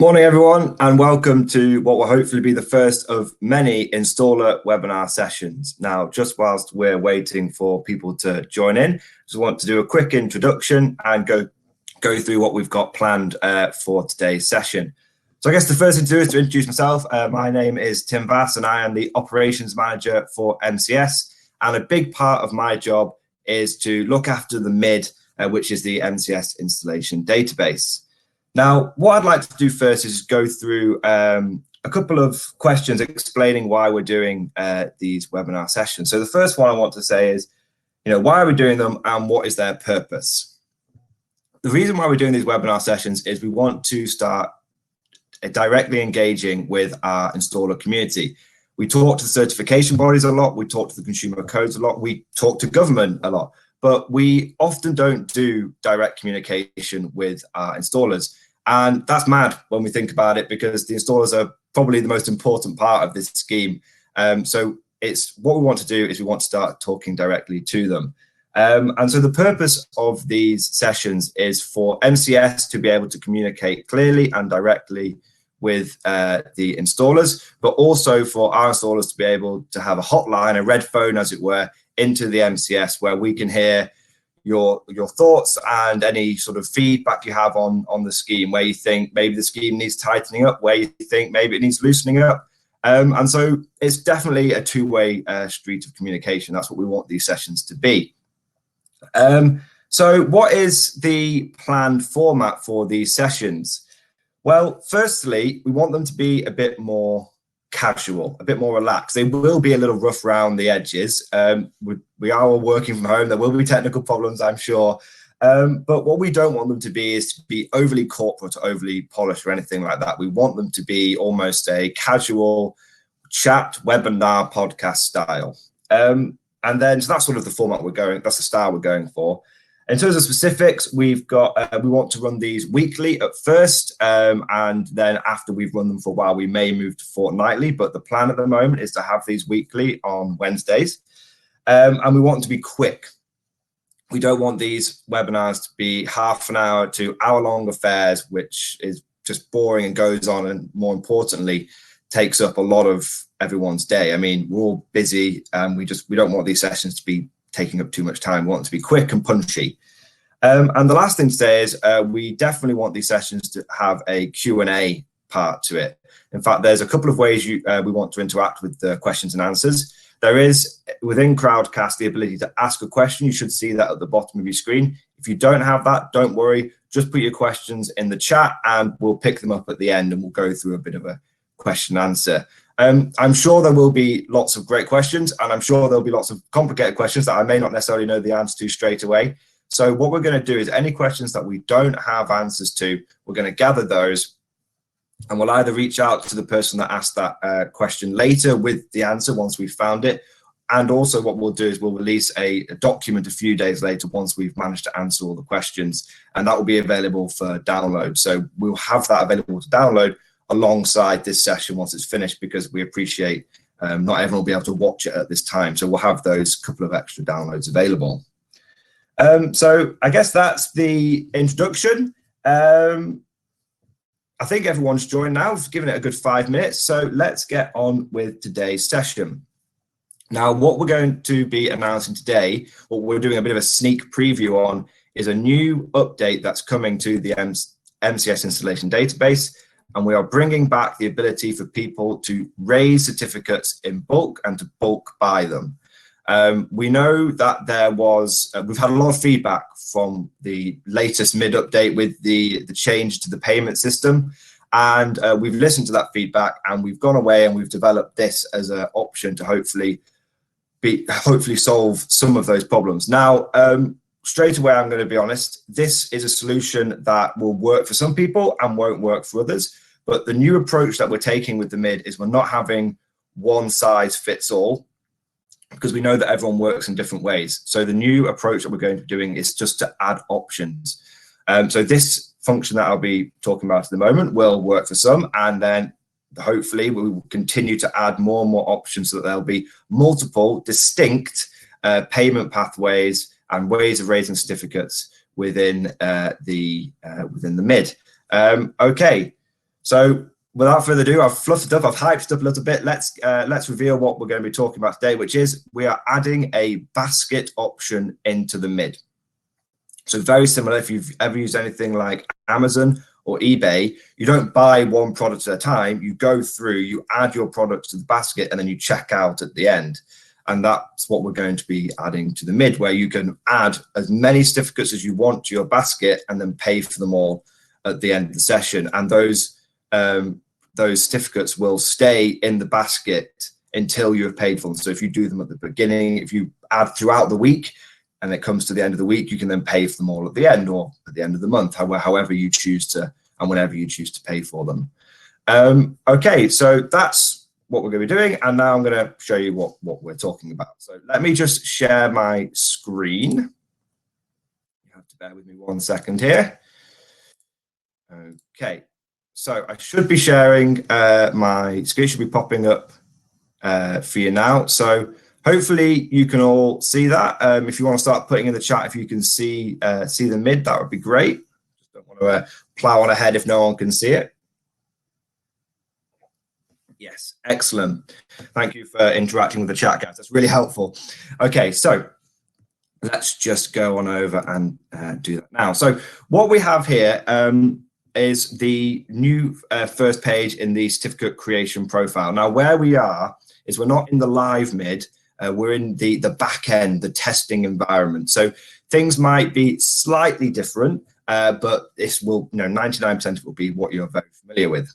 Morning everyone, and welcome to what will hopefully be the first of many installer webinar sessions. Now, just whilst we're waiting for people to join in, just want to do a quick introduction and go through what we've got planned for today's session. So I guess the first thing to do is to introduce myself. My name is Tim Vass and I am the operations manager for MCS, and a big part of my job is to look after the MID, which is the MCS Installation Database. Now, what I'd like to do first is go through a couple of questions explaining why we're doing these webinar sessions. So the first one I want to say is, why are we doing them and what is their purpose? The reason why we're doing these webinar sessions is we want to start directly engaging with our installer community. We talk to the certification bodies a lot, we talk to the consumer codes a lot, we talk to government a lot, but we often don't do direct communication with our installers. And that's mad when we think about it, because the installers are probably the most important part of this scheme. So it's what we want to do is we want to start talking directly to them. And so the purpose of these sessions is for MCS to be able to communicate clearly and directly with the installers, but also for our installers to be able to have a hotline, a red phone as it were, into the MCS where we can hear your thoughts and any sort of feedback you have on the scheme, where you think maybe the scheme needs tightening up, where you think maybe it needs loosening up. And so it's definitely a two-way street of communication. That's what we want these sessions to be. So what is the planned format for these sessions? Well, firstly, we want them to be a bit more casual, a bit more relaxed. They will be a little rough around the edges. We are all working from home. There will be technical problems, I'm sure. But what we don't want them to be is to be overly corporate, overly polished or anything like that. We want them to be almost a casual chat, webinar, podcast style. And then, so that's sort of the format that's the style we're going for. In terms of specifics, we've got, we want to run these weekly at first, and then after we've run them for a while, we may move to fortnightly, but the plan at the moment is to have these weekly on Wednesdays. And we want to be quick. We don't want these webinars to be half an hour to hour-long affairs, which is just boring and goes on, and more importantly, takes up a lot of everyone's day. I mean, we're all busy, and we don't want these sessions to be taking up too much time. We want to be quick and punchy. And the last thing to say is we definitely want these sessions to have a Q&A part to it. In fact, there's a couple of ways we want to interact with the questions and answers. There is, within Crowdcast, the ability to ask a question. You should see that at the bottom of your screen. If you don't have that, don't worry. Just put your questions in the chat and we'll pick them up at the end and we'll go through a bit of a question and answer. I'm sure there will be lots of great questions, and I'm sure there'll be lots of complicated questions that I may not necessarily know the answer to straight away. So what we're going to do is any questions that we don't have answers to, we're going to gather those, and we'll either reach out to the person that asked that question later with the answer once we've found it. And also what we'll do is we'll release a document a few days later once we've managed to answer all the questions, and that will be available for download. So we'll have that available to download alongside this session once it's finished, because we appreciate not everyone will be able to watch it at this time. So we'll have those couple of extra downloads available. So I guess that's the introduction. I think everyone's joined now. I've given it a good 5 minutes. So let's get on with today's session. Now, what we're going to be announcing today, what we're doing a bit of a sneak preview on, is a new update that's coming to the MCS Installation Database. And we are bringing back the ability for people to raise certificates in bulk and to bulk buy them. We know that there was, we've had a lot of feedback from the latest mid update with the change to the payment system. And we've listened to that feedback and we've gone away and we've developed this as an option to hopefully solve some of those problems. Now, straight away, I'm going to be honest, this is a solution that will work for some people and won't work for others. But the new approach that we're taking with the MID is we're not having one size fits all, because we know that everyone works in different ways. So the new approach that we're going to be doing is just to add options. So this function that I'll be talking about at the moment will work for some, and then hopefully we will continue to add more and more options so that there'll be multiple distinct payment pathways and ways of raising certificates within the MID. Okay, So without further ado, I've fluffed it up, I've hyped it up a little bit. Let's reveal what we're going to be talking about today, which is we are adding a basket option into the mid. So very similar, if you've ever used anything like Amazon or eBay, you don't buy one product at a time, you go through, you add your products to the basket, and then you check out at the end. And that's what we're going to be adding to the mid, where you can add as many certificates as you want to your basket and then pay for them all at the end of the session. And those certificates will stay in the basket until you have paid for them. So if you do them at the beginning, if you add throughout the week, and it comes to the end of the week, you can then pay for them all at the end or at the end of the month, however you choose to, and whenever you choose to pay for them. Okay, so that's what we're going to be doing. And now I'm going to show you what we're talking about. So let me just share my screen. You have to bear with me 1 second here. Okay, so I should be sharing my screen, should be popping up for you now. So hopefully you can all see that. If you want to start putting in the chat, if you can see the mid, that would be great. Just don't want to plow on ahead if no one can see it. Yes, excellent. Thank you for interacting with the chat, guys. That's really helpful. Okay, so let's just go on over and do that now. So what we have here is the new first page in the certificate creation profile. Now, where we are is we're not in the live mid. We're in the back end, the testing environment. So things might be slightly different, but this will, 99% of it will be what you're very familiar with.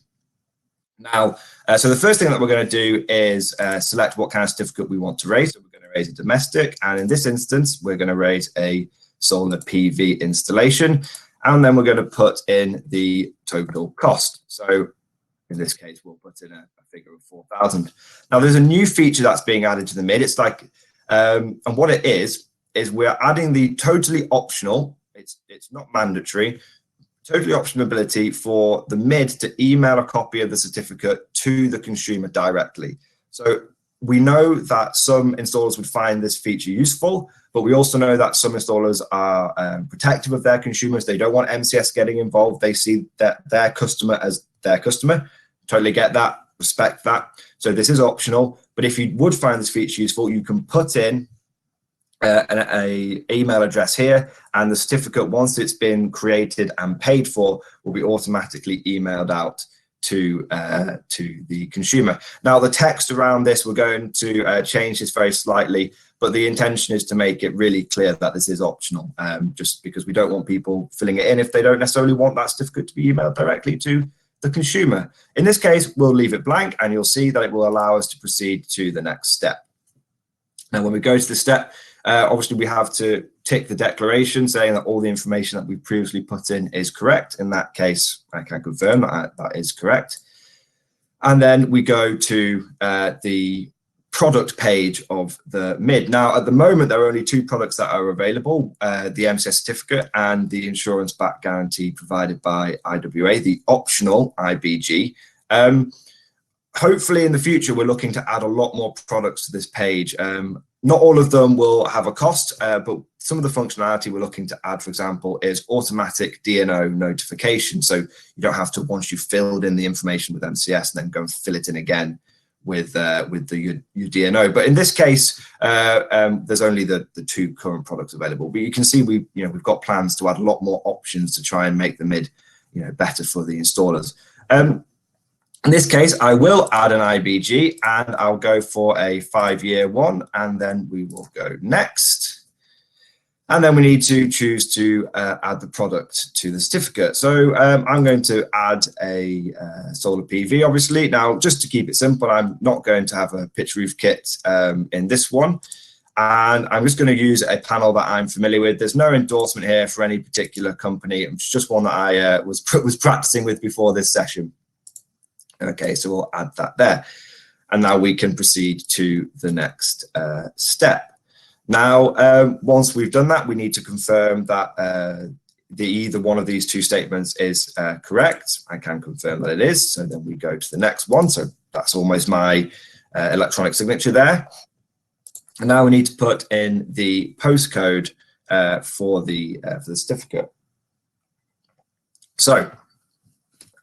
Now, so the first thing that we're going to do is select what kind of certificate we want to raise. So we're going to raise a domestic, and in this instance, we're going to raise a solar PV installation, and then we're going to put in the total cost. So in this case, we'll put in a figure of 4,000. Now, there's a new feature that's being added to the mid. It's like, and what it is we're adding the totally optional, it's not mandatory, totally optional ability for the mid to email a copy of the certificate to the consumer directly. So we know that some installers would find this feature useful, but we also know that some installers are protective of their consumers. They don't want MCS getting involved. They see that their customer as their customer. Totally get that, respect that. So this is optional, but if you would find this feature useful, you can put in an email address here, and the certificate, once it's been created and paid for, will be automatically emailed out to the consumer. Now, the text around this, we're going to change this very slightly, but the intention is to make it really clear that this is optional, just because we don't want people filling it in if they don't necessarily want that certificate to be emailed directly to the consumer. In this case, we'll leave it blank, and you'll see that it will allow us to proceed to the next step. Now, when we go to the step, obviously we have to tick the declaration saying that all the information that we previously put in is correct. In that case, I can confirm that that is correct. And then we go to the product page of the mid. Now, at the moment, there are only two products that are available, the MCS certificate and the insurance back guarantee provided by IWA, the optional IBG. Hopefully in the future, we're looking to add a lot more products to this page. Not all of them will have a cost, but some of the functionality we're looking to add, for example, is automatic DNO notification. So you don't have to, once you've filled in the information with MCS, and then go and fill it in again with your DNO. But in this case, there's only the two current products available. But you can see we've got plans to add a lot more options to try and make the mid better for the installers. In this case, I will add an IBG, and I'll go for a 5-year one, and then we will go next. And then we need to choose to add the product to the certificate. So I'm going to add a solar PV, obviously. Now, just to keep it simple, I'm not going to have a pitch roof kit in this one. And I'm just going to use a panel that I'm familiar with. There's no endorsement here for any particular company. It's just one that I was practicing with before this session. Okay, so we'll add that there. And now we can proceed to the next step. Now, once we've done that, we need to confirm that either one of these two statements is correct. I can confirm that it is. So then we go to the next one. So that's almost my electronic signature there. And now we need to put in the postcode for the certificate. So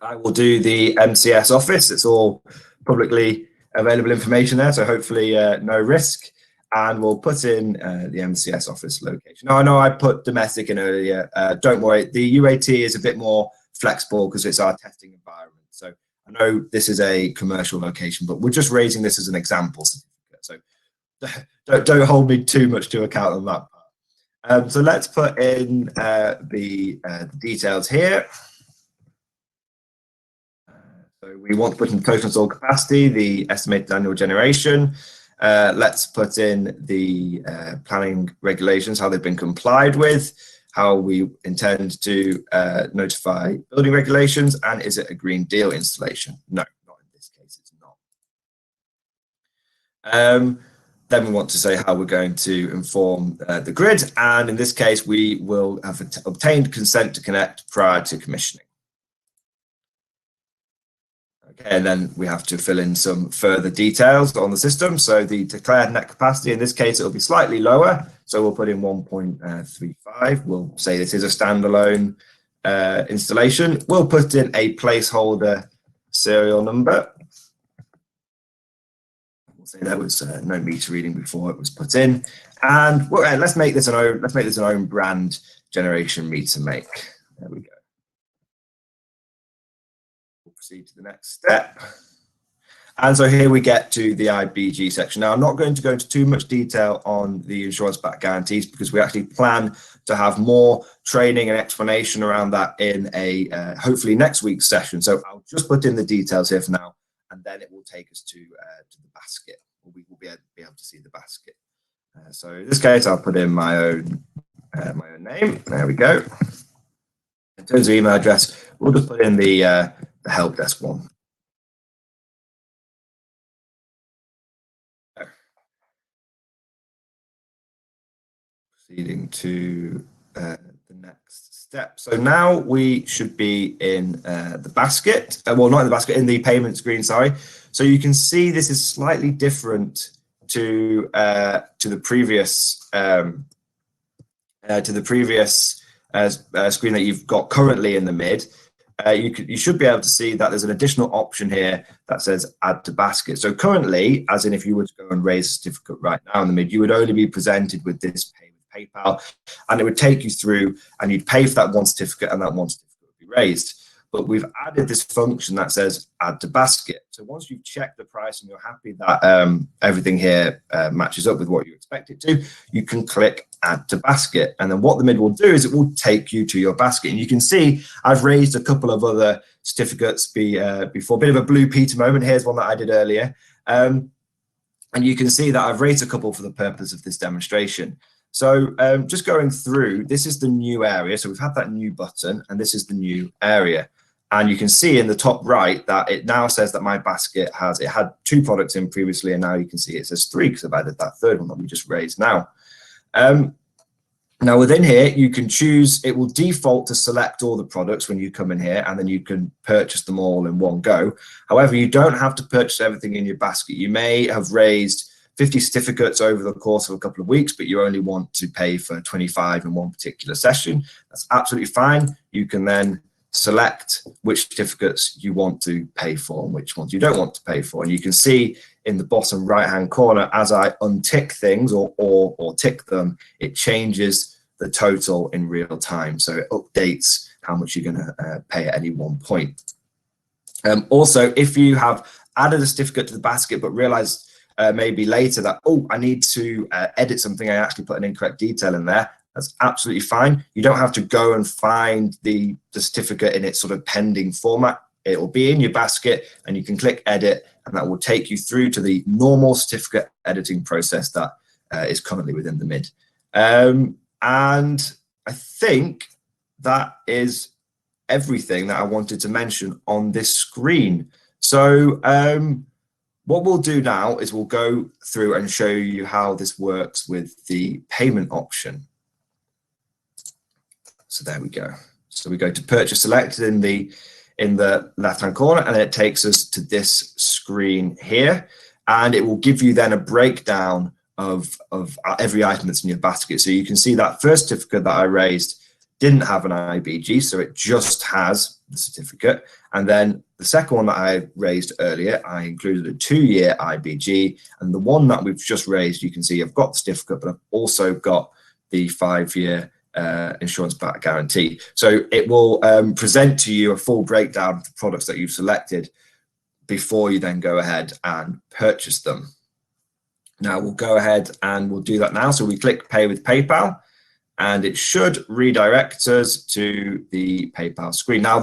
I will do the MCS office. It's all publicly available information there, so hopefully no risk. And we'll put in the MCS office location. Now, I know I put domestic in earlier. Don't worry, the UAT is a bit more flexible because it's our testing environment. So I know this is a commercial location, but we're just raising this as an example certificate. So don't hold me too much to account on that part. So let's put in the details here. So we want to put in total installed capacity, the estimated annual generation. Let's put in the planning regulations, how they've been complied with, how we intend to notify building regulations, and is it a green deal installation? No, not in this case, it's not. Then we want to say how we're going to inform the grid, and in this case, we will have obtained consent to connect prior to commissioning. Okay, and then we have to fill in some further details on the system. So the declared net capacity, in this case, it will be slightly lower. So we'll put in 1.35. We'll say this is a standalone installation. We'll put in a placeholder serial number. We'll say there was no meter reading before it was put in. And let's make this an own brand generation meter make. There we go. Proceed to the next step. And so here we get to the IBG section. Now, I'm not going to go into too much detail on the insurance-backed guarantees because we actually plan to have more training and explanation around that in a hopefully next week's session. So I'll just put in the details here for now, and then it will take us to the basket. We will be able to see the basket. So in this case, I'll put in my own name. There we go. In terms of email address, we'll just put in the help desk one. Proceeding to the next step. So now we should be in the basket. Well, not in the basket, in the payment screen. Sorry. So you can see this is slightly different to the previous screen that you've got currently in the mid. You should be able to see that there's an additional option here that says add to basket. So currently, as in if you were to go and raise a certificate right now in the mid, you would only be presented with this pay with PayPal, and it would take you through and you'd pay for that one certificate and that one certificate would be raised. But we've added this function that says add to basket. So once you've checked the price and you're happy that everything here matches up with what you expect it to, you can click add to basket. And then what the mid will do is it will take you to your basket. And you can see I've raised a couple of other certificates before. A bit of a Blue Peter moment. Here's one that I did earlier. And you can see that I've raised a couple for the purpose of this demonstration. So just going through, this is the new area. So we've had that new button, and this is the new area. And you can see in the top right that it now says that my basket had 2 products in previously, and now you can see it says 3 because I've added that third one that we just raised now. Now within here, you can choose, it will default to select all the products when you come in here, and then you can purchase them all in one go. However, you don't have to purchase everything in your basket. You may have raised 50 certificates over the course of a couple of weeks, but you only want to pay for 25 in one particular session. That's absolutely fine. You can then select which certificates you want to pay for and which ones you don't want to pay for. And you can see in the bottom right-hand corner, as I untick things or tick them, it changes the total in real time. So it updates how much you're going to pay at any one point. Also, if you have added a certificate to the basket but realized maybe later that, oh, I need to edit something, I actually put an incorrect detail in there, that's absolutely fine. You don't have to go and find the certificate in its sort of pending format. It will be in your basket, and you can click edit, and that will take you through to the normal certificate editing process that is currently within the mid. And I think that is everything that I wanted to mention on this screen. So what we'll do now is we'll go through and show you how this works with the payment option. So there we go. So we go to purchase selected in the left-hand corner, and it takes us to this screen here, and it will give you then a breakdown of every item that's in your basket. So you can see that first certificate that I raised didn't have an IBG, so it just has the certificate. And then the second one that I raised earlier, I included a 2-year IBG, and the one that we've just raised, you can see I've got the certificate, but I've also got the 5-year insurance back guarantee. So it will present to you a full breakdown of the products that you've selected before you then go ahead and purchase them. Now we'll go ahead and we'll do that now. So we click Pay with PayPal, and it should redirect us to the PayPal screen. Now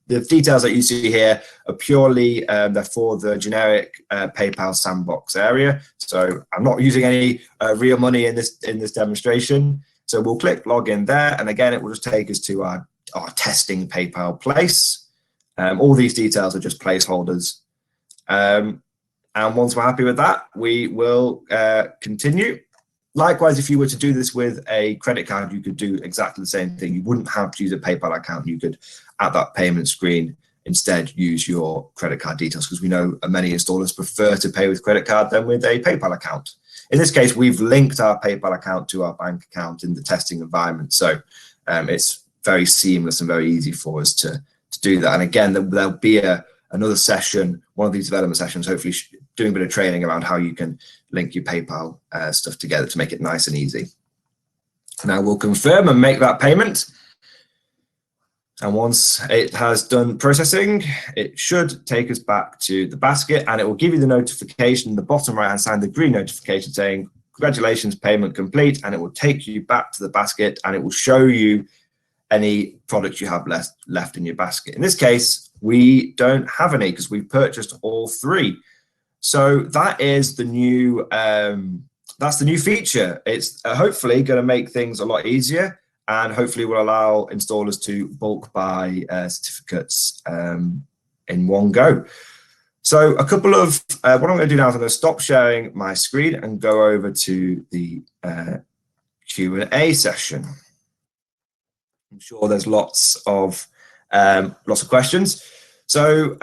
the details that you see here are purely they're for the generic PayPal sandbox area. So I'm not using any real money in this demonstration. So we'll click login there, and again it will just take us to our testing PayPal place. All these details are just placeholders. And once we're happy with that, we will continue. Likewise, if you were to do this with a credit card, you could do exactly the same thing. You wouldn't have to use a PayPal account. You could, at that payment screen, instead use your credit card details, because we know many installers prefer to pay with credit card than with a PayPal account. In this case, we've linked our PayPal account to our bank account in the testing environment. So it's very seamless and very easy for us to do that. And again, there'll be another session, one of these development sessions, hopefully doing a bit of training around how you can link your PayPal stuff together to make it nice and easy. Now we'll confirm and make that payment. And once it has done processing, it should take us back to the basket, and it will give you the notification in the bottom right hand side, the green notification saying, congratulations, payment complete, and it will take you back to the basket, and it will show you any products you have left in your basket. In this case, we don't have any because we've purchased all 3. So that is the new that's the new feature. It's hopefully going to make things a lot easier, and hopefully will allow installers to bulk buy certificates in one go. So a couple of what I'm going to do now is I'm going to stop sharing my screen and go over to the Q&A session. I'm sure there's lots of questions. So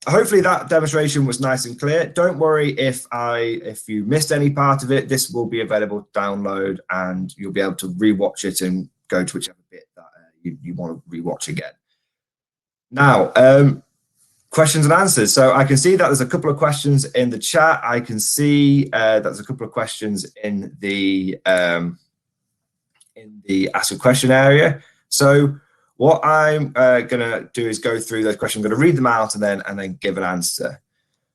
hopefully that demonstration was nice and clear. Don't worry if you missed any part of it. This will be available to download, and you'll be able to rewatch it and go to whichever bit that you want to rewatch again. Now, questions and answers. So I can see that there's a couple of questions in the chat. I can see that there's a couple of questions in the ask a question area. So what I'm going to do is go through those questions. I'm going to read them out and then give an answer.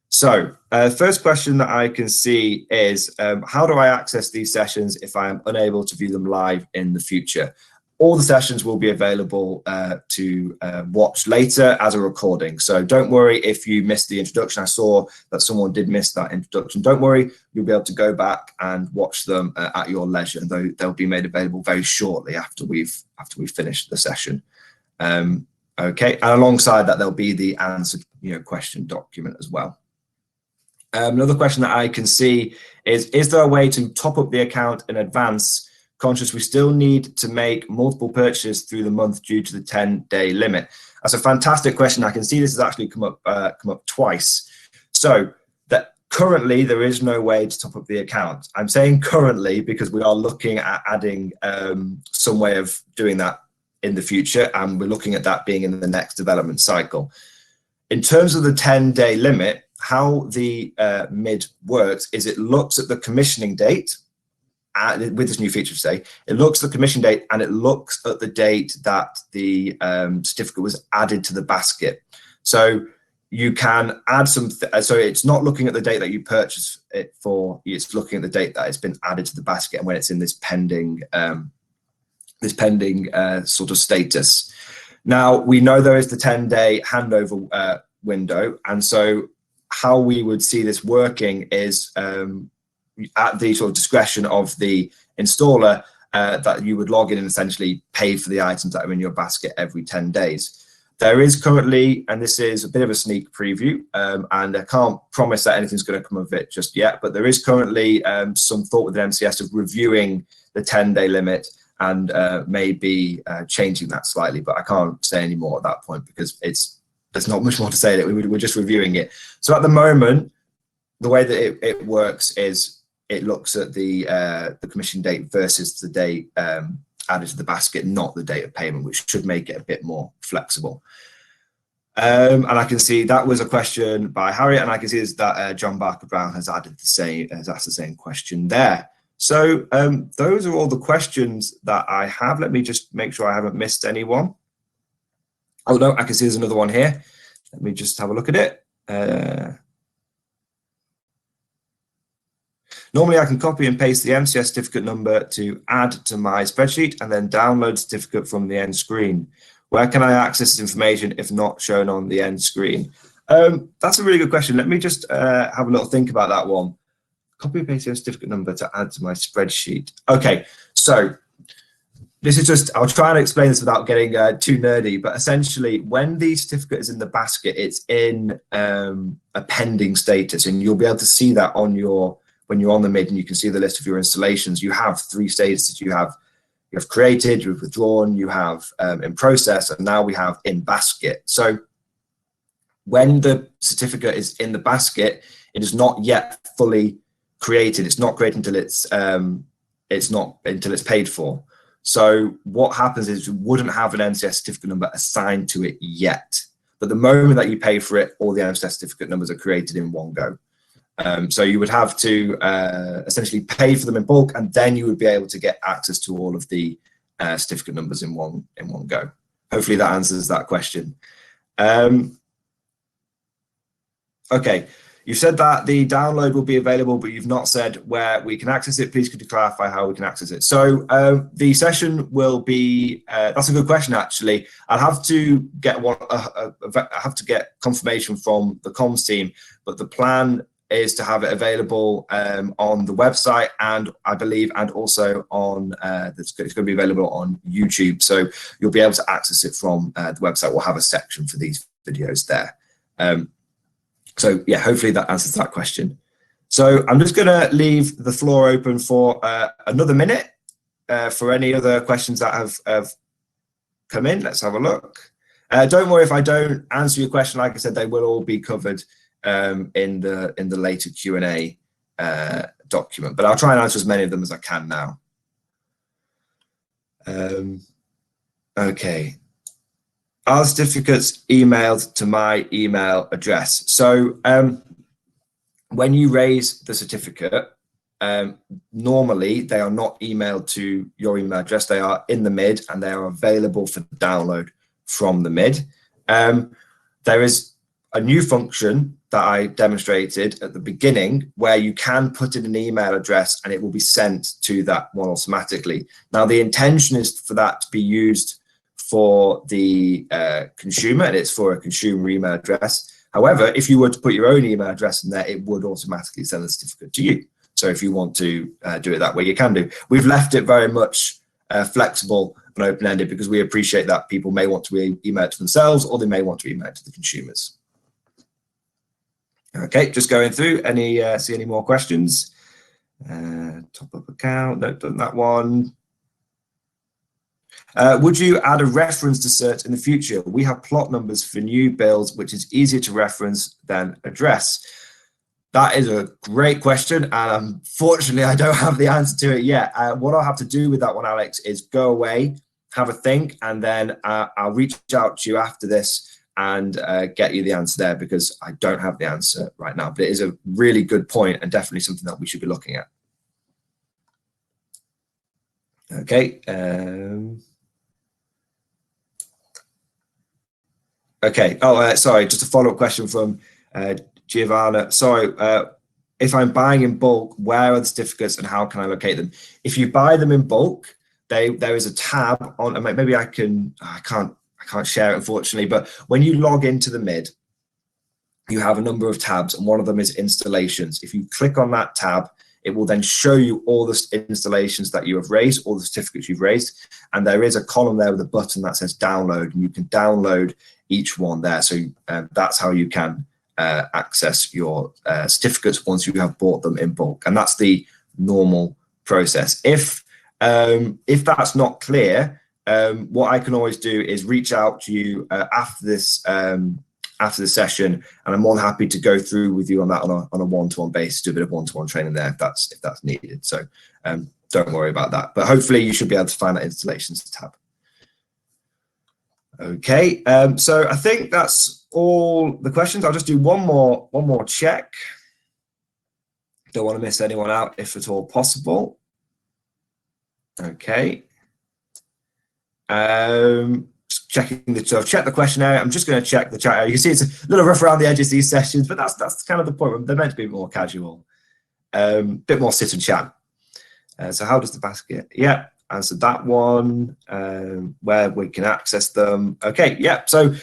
So first question that I can see is, how do I access these sessions if I am unable to view them live in the future? All the sessions will be available to watch later as a recording. So don't worry if you missed the introduction. I saw that someone did miss that introduction. Don't worry, you'll be able to go back and watch them at your leisure. They'll be made available very shortly after we've finished the session. Okay, and alongside that, there'll be the answered question document as well. Another question that I can see is there a way to top up the account in advance? Conscious we still need to make multiple purchases through the month due to the 10-day limit. That's a fantastic question. I can see this has actually come up twice. So that currently there is no way to top up the account. I'm saying currently because we are looking at adding some way of doing that in the future, and we're looking at that being in the next development cycle. In terms of the 10-day limit, how the MID works is it looks at the commissioning date. With this new feature, it looks at the commission date, and it looks at the date that the certificate was added to the basket. So you can add some, so it's not looking at the date that you purchased it for, it's looking at the date that it's been added to the basket and when it's in this pending sort of status. Now, we know there is the 10-day handover window, and so how we would see this working is at the sort of discretion of the installer that you would log in and essentially pay for the items that are in your basket every 10 days. There is currently, and this is a bit of a sneak preview, and I can't promise that anything's going to come of it just yet, but there is currently some thought within MCS of reviewing the 10-day limit and maybe changing that slightly, but I can't say any more at that point because there's not much more to say. That we're just reviewing it. So at the moment, the way that it works is it looks at the commission date versus the date added to the basket, not the date of payment, which should make it a bit more flexible. And I can see that was a question by Harriet, and I can see that John Barker Brown has asked the same question there. So those are all the questions that I have. Let me just make sure I haven't missed anyone. Oh no, I can see there's another one here. Let me just have a look at it. Normally I can copy and paste the MCS certificate number to add to my spreadsheet and then download certificate from the end screen. Where can I access this information if not shown on the end screen? That's a really good question. Let me just have a little think about that one. Copy and paste the certificate number to add to my spreadsheet. Okay, so this is just, I'll try and explain this without getting too nerdy, but essentially when the certificate is in the basket, it's in a pending status, and you'll be able to see that on your, when you're on the MID and you can see the list of your installations. You have 3 statuses. You have created, you've withdrawn, you have in process, and now we have in basket. So when the certificate is in the basket, it is not yet fully created. It's not created until it's paid for. So what happens is you wouldn't have an MCS certificate number assigned to it yet. But the moment that you pay for it, all the MCS certificate numbers are created in one go. So you would have to essentially pay for them in bulk, and then you would be able to get access to all of the certificate numbers in one go. Hopefully that answers that question. Okay, you said that the download will be available, but you've not said where we can access it. Please could you clarify how we can access it? So the session will be, that's a good question actually. I'll have to get confirmation from the comms team, but the plan is to have it available on the website, and I believe, and also on, it's going to be available on YouTube. So you'll be able to access it from the website. We'll have a section for these videos there. So yeah, hopefully that answers that question. So I'm just going to leave the floor open for another minute for any other questions that have come in. Let's have a look. Don't worry if I don't answer your question. Like I said, they will all be covered in the later Q&A document, but I'll try and answer as many of them as I can now. Okay. Are certificates emailed to my email address? So when you raise the certificate, normally they are not emailed to your email address. They are in the MID and they are available for download from the MID. There is a new function that I demonstrated at the beginning where you can put in an email address and it will be sent to that one automatically. Now the intention is for that to be used for the consumer, and it's for a consumer email address. However, if you were to put your own email address in there, it would automatically send the certificate to you. So if you want to do it that way, you can do. We've left it very much flexible and open-ended because we appreciate that people may want to email it to themselves, or they may want to email it to the consumers. Okay, just going through. See any more questions? Top up account, nope, done that one. Would you add a reference to search in the future? We have plot numbers for new builds, which is easier to reference than address. That is a great question, and unfortunately, I don't have the answer to it yet. What I'll have to do with that one, Alex, is go away, have a think, and then I'll reach out to you after this and get you the answer there, because I don't have the answer right now. But it is a really good point and definitely something that we should be looking at. Okay. Okay. Oh, sorry. Just a follow-up question from Giovanna. Sorry. If I'm buying in bulk, where are the certificates and how can I locate them? If you buy them in bulk, there is a tab on. Maybe I can't share it, unfortunately. But when you log into the MID, you have a number of tabs, and one of them is installations. If you click on that tab, it will then show you all the installations that you have raised, all the certificates you've raised, and there is a column there with a button that says download, and you can download each one there. So that's how you can access your certificates once you have bought them in bulk, and that's the normal process. If that's not clear, what I can always do is reach out to you after after the session, and I'm more than happy to go through with you on that on a one-to-one basis, do a bit of one-to-one training there if that's needed. So don't worry about that. But hopefully you should be able to find that installations tab. Okay, so I think that's all the questions. I'll just do one more check. Don't want to miss anyone out if at all possible. Okay. Checking so I've checked the questionnaire. I'm just going to check the chat area. You can see it's a little rough around the edges, these sessions, but that's kind of the point. They're meant to be more casual, bit more sit and chat. So how does the basket? Yeah, answered that one. Where we can access them. Okay, yeah. So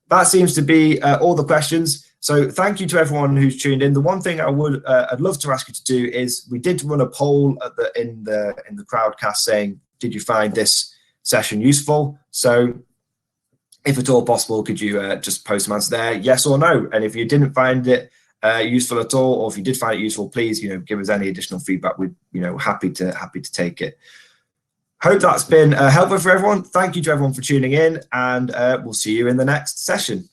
that seems to be all the questions. So thank you to everyone who's tuned in. The one thing I'd love to ask you to do is we did run a poll in the crowdcast saying, did you find this session useful? So if at all possible, could you just post some answers there, yes or no? And if you didn't find it useful at all, or if you did find it useful, please give us any additional feedback. We'd happy to take it. Hope that's been helpful for everyone. Thank you to everyone for tuning in, and we'll see you in the next session.